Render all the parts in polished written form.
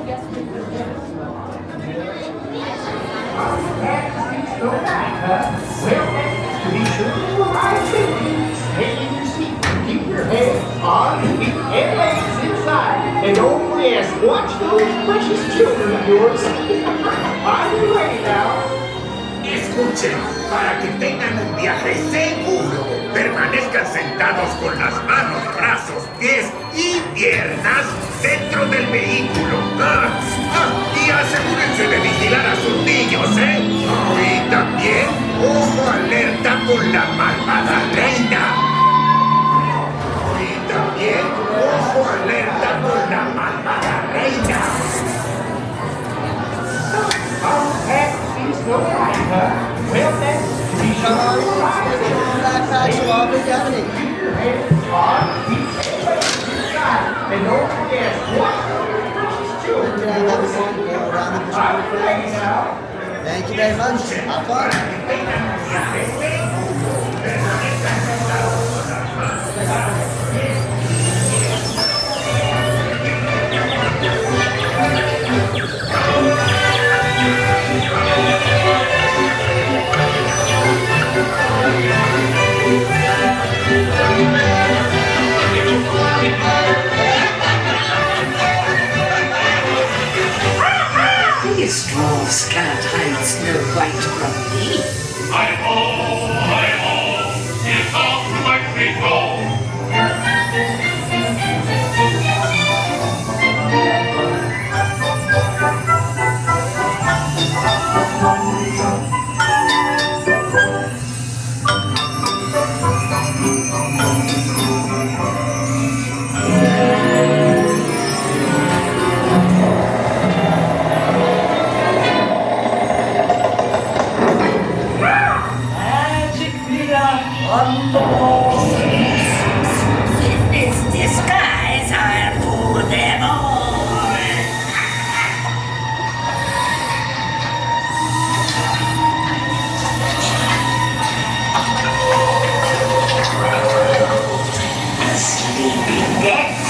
Well, be sure to arrive safely. Stay in your seat. Keep your head on your feet and legs inside. And don't forget, watch those precious children of yours. Are you ready now? Escuchen, para que tengan un viaje seguro, permanezcan sentados con las manos, brazos, pies y piernas dentro del vehículo. Y asegúrense de vigilar a sus niños, ¿eh? Y también, ojo alerta con la malvada reina. Y también, ojo alerta con la malvada reina. No right, huh? Well, then, be sure to arrive safely. Keep your head on, keep your legs inside. And don't forget, watch those precious children of yours. Are you ready now? Thank you very much. Have fun. These dwarfs can't hide Snow White from me. Hi-ho, hi-ho, it's off to my big home. With this disguise, I'll fool them all. A sleeping death.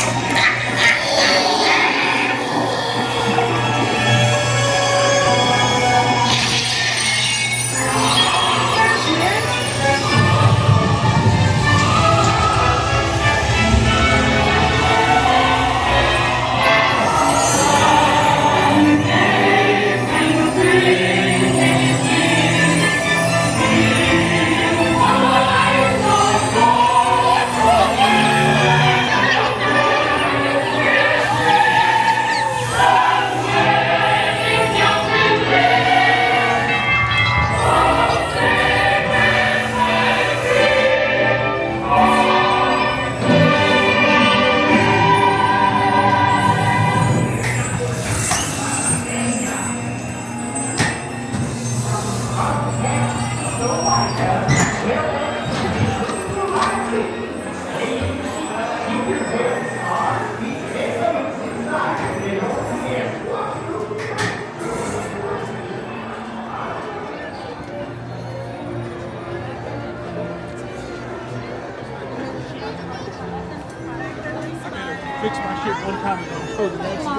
Fix my shit one time and then throw the next day.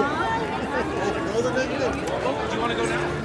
Do you want to go now?